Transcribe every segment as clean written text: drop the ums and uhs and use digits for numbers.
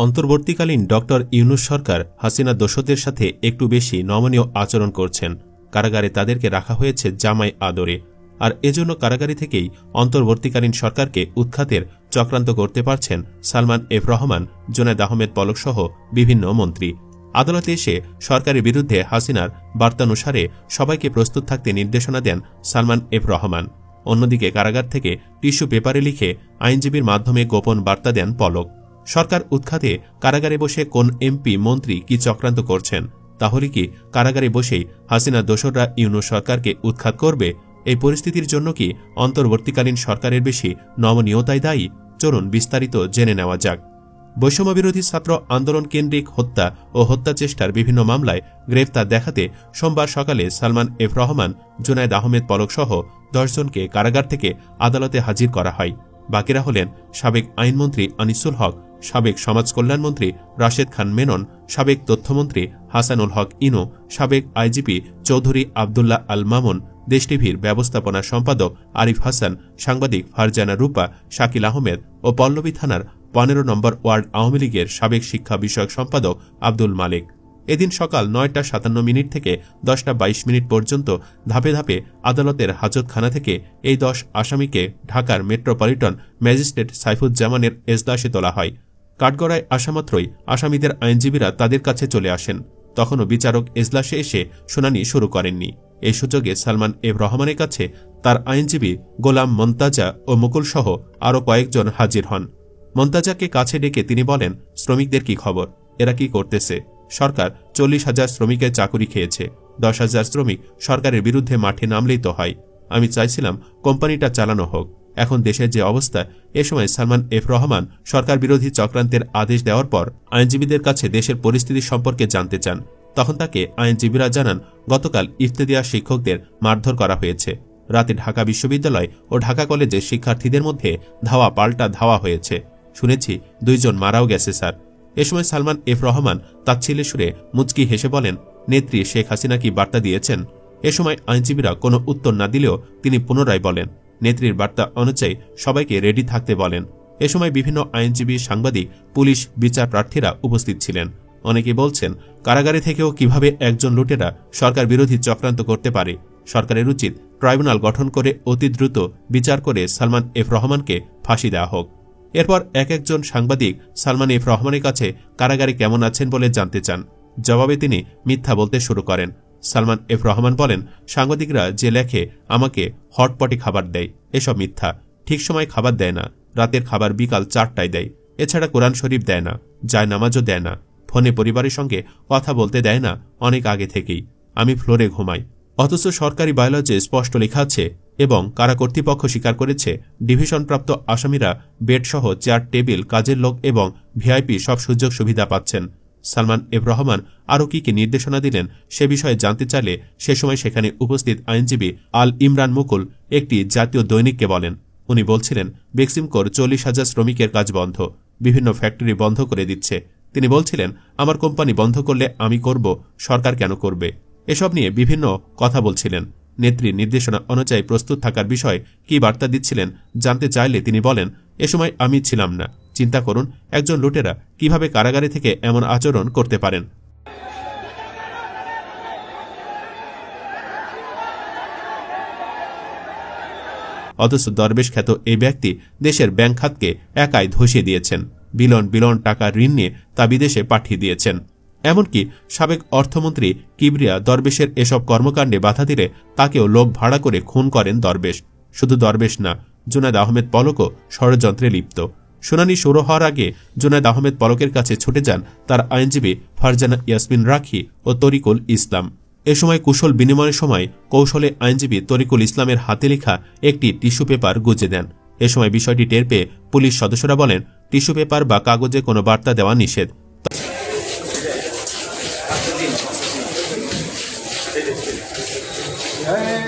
অন্তর্বর্তীকালীন ডক্টর ইউনূস সরকার হাসিনা দোসরদের সাথে একটু বেশি নমনীয় আচরণ করছেন। কারাগারে তাদেরকে রাখা হয়েছে জামাই আদরে, আর এজন্য কারাগারে থেকেই অন্তর্বর্তীকালীন সরকারকে উৎখাতের চক্রান্ত করতে পারছেন সালমান এফ রহমান, জুনায়েদ আহমেদ পলক সহ বিভিন্ন মন্ত্রী। আদালতে এসে সরকারের বিরুদ্ধে হাসিনার বার্তানুসারে সবাইকে প্রস্তুত থাকতে নির্দেশনা দেন সালমান এফ রহমান। অন্যদিকে কারাগার থেকে টিস্যু পেপারে লিখে আইনজীবীর মাধ্যমে গোপন বার্তা দেন পলক। সরকার উৎখাতে কারাগারে বসে কোন এমপি মন্ত্রী কি চক্রান্ত করছেন? তাহলে কি কারাগারে বসেই হাসিনা দোসররা ইউনূস সরকারকে উৎখাত করবে? এই পরিস্থিতির জন্য কি অন্তর্বর্তীকালীন সরকারের বেশি নমনীয়তাই দায়ী? চলুন বিস্তারিত জেনে নেওয়া যাক। বৈষম্যবিরোধী ছাত্র আন্দোলন কেন্দ্রিক হত্যা ও হত্যা চেষ্টার বিভিন্ন মামলায় গ্রেফতার দেখাতে সোমবার সকালে সালমান এফ রহমান, জুনায়েদ আহমেদ পলক সহ 10 জনকে কারাগার থেকে আদালতে হাজির করা হয়। বাকিরা হলেন সাবেক আইনমন্ত্রী আনিসুল হক, সাবেক সমাজ কল্যাণমন্ত্রী রাশেদ খান মেনন, সাবেক তথ্যমন্ত্রী হাসানুল হক ইনু, সাবেক আইজিপি চৌধুরী আবদুল্লাহ আল মামুন, দেশ টিভির ব্যবস্থাপনা সম্পাদক আরিফ হাসান, সাংবাদিক ফারজানা রূপা, শাকিল আহমেদ ও পল্লবী থানার 15 নম্বর ওয়ার্ড আওয়ামী লীগের সাবেক শিক্ষা বিষয়ক সম্পাদক আব্দুল মালিক। এদিন সকাল 9টা 57 থেকে 10টা 22 পর্যন্ত ধাপে ধাপে আদালতের হাজতখানা থেকে এই 10 আসামিকে ঢাকার মেট্রোপলিটন ম্যাজিস্ট্রেট সাইফুজ্জামানের এজলাসে তোলা হয়। কাঠগড়ায় আসামাত্রই আসামিদের আইনজীবীরা তাদের কাছে চলে আসেন। তখনও বিচারক এজলাসে এসে শুনানি শুরু করেননি। এই সুযোগে সালমান এফ রহমানের কাছে তার আইনজীবী গোলাম মন্তাজা ও মুকুল সহ আরও কয়েকজন হাজির হন। মন্তাজাকে কাছে ডেকে তিনি বলেন, শ্রমিকদের কি খবর? এরা কি করতেছে? সরকার 40,000 শ্রমিকের চাকুরি খেয়েছে। 10,000 শ্রমিক সরকারের বিরুদ্ধে মাঠে নামলেই তো হয়। আমি চাইছিলাম কোম্পানিটা চালানো হোক। এখন দেশের যে অবস্থা, এ সময় সালমান এফ রহমান সরকার বিরোধী চক্রান্তের আদেশ দেওয়ার পর আইনজীবীদের কাছে দেশের পরিস্থিতি সম্পর্কে জানতে চান। তখন তাকে আইনজীবীরা জানান, গতকাল ইফতেদিয়া শিক্ষকদের মারধর করা হয়েছে। রাতে ঢাকা বিশ্ববিদ্যালয় ও ঢাকা কলেজের শিক্ষার্থীদের মধ্যে ধাওয়া পাল্টা ধাওয়া হয়েছে। শুনেছি 2 জন মারাও গেছে স্যার। এ সময় সালমান এফ রহমান তাচ্ছিল্যের সুরে মুচকি হেসে বলেন, নেত্রী শেখ হাসিনা কি বার্তা দিয়েছেন? এ সময় আইনজীবীরা কোনো উত্তর না দিলেও তিনি পুনরায় বলেন, নেত্রীর বার্তা অনুযায়ী সবাইকে রেডি থাকতে বলেন। এ সময় বিভিন্ন আইনজীবী, সাংবাদিক, পুলিশ, বিচার প্রার্থীরা উপস্থিত ছিলেন। অনেকে বলছেন, কারাগারে থেকেও কিভাবে একজন লুটেরা সরকার বিরোধী চক্রান্ত করতে পারে? সরকারের উচিত ট্রাইব্যুনাল গঠন করে অতি দ্রুত বিচার করে সালমান এফ রহমানকে ফাঁসি দেওয়া হোক। এরপর এক একজন সাংবাদিক সালমান এফ রহমানের কাছে কারাগারে কেমন আছেন বলে জানতে চান। জবাবে তিনি মিথ্যা বলতে শুরু করেন। সালমান এফ রহমান বলেন, সাংবাদিকরা যে লেখে আমাকে হটপটে খাবার দেয়, এসব মিথ্যা। ঠিক সময় খাবার দেয় না। রাতের খাবার বিকাল 4টায় দেয়। এছাড়া কোরআন শরীফ দেয় না, যায় নামাজও দেয় না, ফোনে পরিবারের সঙ্গে কথা বলতে দেয় না অনেক আগে থেকেই। আমি ফ্লোরে ঘুমাই। অথচ সরকারি বায়োলজি স্পষ্ট লেখা আছে এবং কারা কর্তৃপক্ষ স্বীকার করেছে, ডিভিশনপ্রাপ্ত আসামিরা বেডসহ চেয়ার, টেবিল, কাজের লোক এবং ভিআইপি সব সুযোগ সুবিধা পাচ্ছেন। সালমান এফ রহমান আরও কি কি নির্দেশনা দিলেন সে বিষয়ে জানতে চাইলে সে সময় সেখানে উপস্থিত আইনজীবী আল ইমরান মুকুল একটি জাতীয় দৈনিককে বলেন, উনি বলছিলেন, বেক্সিমকোর 40,000 শ্রমিকের কাজ বন্ধ, বিভিন্ন ফ্যাক্টরি বন্ধ করে দিচ্ছে। তিনি বলছিলেন, আমার কোম্পানি বন্ধ করলে আমি করব, সরকার কেন করবে? এসব নিয়ে বিভিন্ন কথা বলছিলেন। নেত্রীর নির্দেশনা অনুযায়ী প্রস্তুত থাকার বিষয়ে কি বার্তা দিচ্ছিলেন জানতে চাইলে তিনি বলেন, এ সময় আমি ছিলাম না। চিন্তা করুন, একজন লুটেরা কিভাবে কারাগারে থেকে এমন আচরণ করতে পারেন। অথচ দরবেশ খ্যাত এই ব্যক্তি দেশের ব্যাংক খাতকে একাই ধসিয়ে দিয়েছেন। বিলন বিলন টাকা ঋণ নিয়ে তা বিদেশে পাঠিয়ে দিয়েছেন। এমনকি সাবেক অর্থমন্ত্রী কিবরিয়া দরবেশের এসব কর্মকাণ্ডে বাধা দিলে তাকেও লোক ভাড়া করে খুন করেন দরবেশ। শুধু দরবেশ না, জুনায়েদ আহমেদ পলকও ষড়যন্ত্রে লিপ্ত। শুনানি শুরু হওয়ার আগে জুনায়েদ আহমেদ পলকের কাছে ছুটে যান তার আইনজীবী ফারজানা ইয়াসমিন রাখি ও তরিকুল ইসলাম। এ সময় কুশল বিনিময়ের সময় কৌশলে আইনজীবী তরিকুল ইসলামের হাতে লেখা একটি টিস্যু পেপার গুজে দেন। এ সময় বিষয়টি টের পেয়ে পুলিশ সদস্যরা বলেন, টিস্যু পেপার বা কাগজে কোনো বার্তা দেওয়া নিষেধ।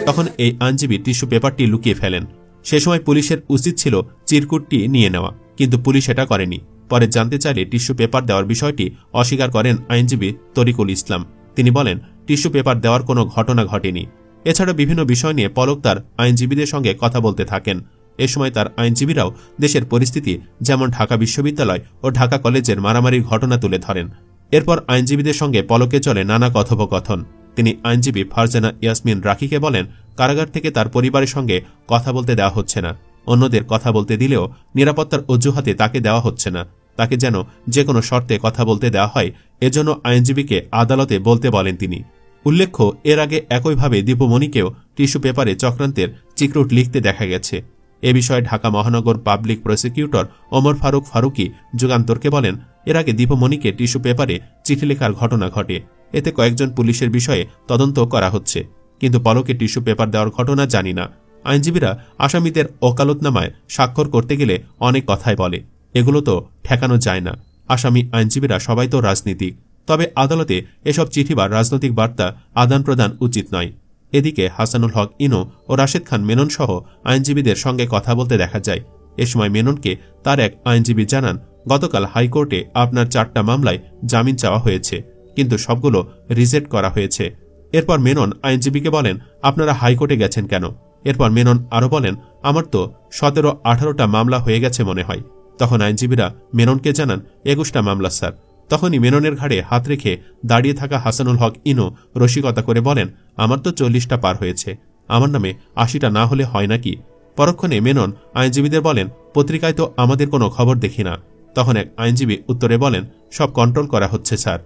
তখন এই আইনজীবী টিস্যু পেপারটি লুকিয়ে ফেলেন। সে সময় পুলিশের উচিত ছিল চিরকুটটি নিয়ে নেওয়া, কিন্তু পুলিশ এটা করেনি। পরে জানতে চাইলে টিস্যু পেপার দেওয়ার বিষয়টি অস্বীকার করেন আইনজীবী তরিকুল ইসলাম। তিনি বলেন, টিস্যু পেপার দেওয়ার কোনো ঘটনা ঘটেনি। এছাড়া বিভিন্ন বিষয় নিয়ে পলক তার আইনজীবীদের সঙ্গে কথা বলতে থাকেন। এ সময় তার আইনজীবীরাও দেশের পরিস্থিতি, যেমন ঢাকা বিশ্ববিদ্যালয় ও ঢাকা কলেজের মারামারির ঘটনা তুলে ধরেন। এরপর আইনজীবীদের সঙ্গে পলকে চলে নানা কথোপকথন। তিনি আইনজীবী ফারজানা ইয়াসমিন রাখিকে বলেন, কারাগার থেকে তার পরিবারের সঙ্গে কথা বলতে দেওয়া হচ্ছে না। অন্যদের কথা বলতে দিলেও নিরাপত্তার অজুহাতে তাকে দেওয়া হচ্ছে না। তাকে যেন যে কোনো শর্তে কথা বলতে দেওয়া হয়, এজন্য আইনজীবীকে আদালতে বলতে বলেন তিনি। উল্লেখ্য, এর আগে একইভাবে দীপুমণিকেও টিস্যু পেপারে চক্রান্তের চিকরুট লিখতে দেখা গেছে। এ বিষয়ে ঢাকা মহানগর পাবলিক প্রসিকিউটর ওমর ফারুক ফারুকি যুগান্তরকে বলেন, এর আগে দীপুমণিকে টিস্যু পেপারে চিঠি লেখার ঘটনা ঘটে। এতে কয়েকজন পুলিশের বিষয়ে তদন্ত করা হচ্ছে, কিন্তু পলকে টিস্যু পেপার দেওয়ার ঘটনা জানি না। আইনজীবীরা আসামিদের ওকালতনামায় স্বাক্ষর করতে গেলে অনেক কথাই বলে, এগুলো তো ঠেকানো যায় না। আসামি আইনজীবীরা সবাই তো রাজনীতিক, তবে আদালতে এসব চিঠি বা রাজনৈতিক বার্তা আদান প্রদান উচিত নয়। এদিকে হাসানুল হক ইনু ও রাশেদ খান মেনন সহ আইনজীবীদের সঙ্গে কথা বলতে দেখা যায়। এ সময় মেননকে তার এক আইনজীবী জানান, গতকাল হাইকোর্টে আপনার 4টা মামলায় জামিন চাওয়া হয়েছে, কিন্তু সবগুলো রিজেক্ট করা হয়েছে। এরপর মেনন আইনজীবীকে বলেন, আপনারা হাইকোর্টে গেছেন কেন? এরপর মেনন আরও বলেন, আমার তো 17-18টা মামলা হয়ে গেছে মনে হয়। তখন আইনজীবীরা মেননকে জানান, 21টা মামলা স্যার। তখনই মেননের ঘাড়ে হাত রেখে দাঁড়িয়ে থাকা হাসানুল হক ইনু রসিকতা করে বলেন, আমার তো 40টা পার হয়েছে, আমার নামে 80টা না হলে হয় নাকি? পরক্ষণে মেনন আইনজীবীদের বলেন, পত্রিকায় তো আমাদের কোনো খবর দেখি না। তখন এক আইনজীবী উত্তরে বলেন, সব কন্ট্রোল করা হচ্ছে স্যার।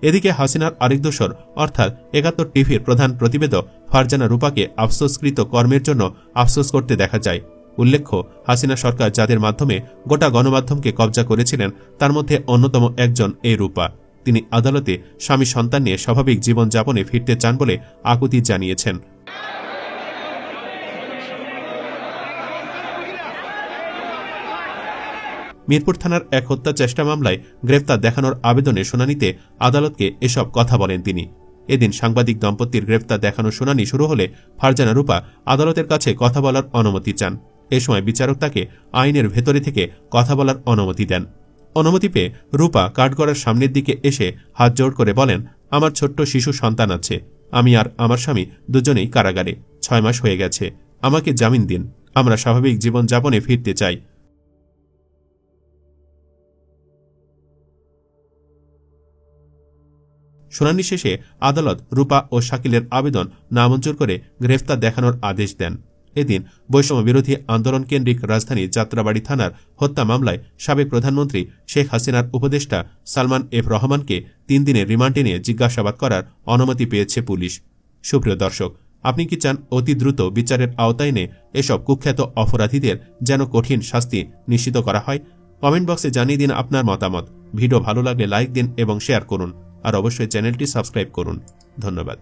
এদিকে হাসিনার আরেক দোসর অর্থাৎ 71 টিভির প্রধান প্রতিবেদক ফারজানা রূপাকে আফসোসকৃত কর্মের জন্য আফসোস করতে দেখা যায়। উল্লেখ্য, হাসিনা সরকার যাদের মাধ্যমে গোটা গণমাধ্যমকে কবজা করেছিলেন, তার মধ্যে অন্যতম একজন এই রূপা। তিনি আদালতে স্বামী সন্তান নিয়ে স্বাভাবিক জীবনযাপনে ফিরতে চান বলে আকুতি জানিয়েছেন। মিরপুর থানার এক হত্যা চেষ্টা মামলায় গ্রেফতার দেখানোর আবেদনে শুনানিতে আদালতকে এসব কথা বলেন তিনি। এদিন সাংবাদিক দম্পতির গ্রেফতার দেখানোর শুনানি শুরু হলে ফারজানা রূপা আদালতের কাছে কথা বলার অনুমতি চান। এ সময় বিচারক তাকে আইনের ভেতরে থেকে কথা বলার অনুমতি দেন। অনুমতি পেয়ে রূপা কাঠগড়ার সামনের দিকে এসে হাত জোড় করে বলেন, আমার ছোট্ট শিশু সন্তান আছে, আমি আর আমার স্বামী দুজনেই কারাগারে, 6 মাস হয়ে গেছে, আমাকে জামিন দিন, আমরা স্বাভাবিক জীবনযাপনে ফিরতে চাই। শুনানি শেষে আদালত রূপা ও শাকিলের আবেদন নামঞ্জুর করে গ্রেফতার দেখানোর আদেশ দেন। এদিন বৈষম্য বিরোধী আন্দোলন কেন্দ্রিক রাজধানী যাত্রাবাড়ি থানার হত্যা মামলায় সাবেক প্রধানমন্ত্রী শেখ হাসিনার উপদেষ্টা সালমান এফ রহমানকে 3 দিনের রিমান্ডে নিয়ে জিজ্ঞাসাবাদ করার অনুমতি পেয়েছে পুলিশ। সুপ্রিয় দর্শক, আপনি কি চান অতি দ্রুত বিচারের আওতায় এনে এসব কুখ্যাত অপরাধীদের যেন কঠিন শাস্তি নিশ্চিত করা হয়? কমেন্ট বক্সে জানিয়ে দিন আপনার মতামত। ভিডিও ভালো লাগলে লাইক দিন এবং শেয়ার করুন, আর অবশ্যই চ্যানেলটি সাবস্ক্রাইব করুন। ধন্যবাদ।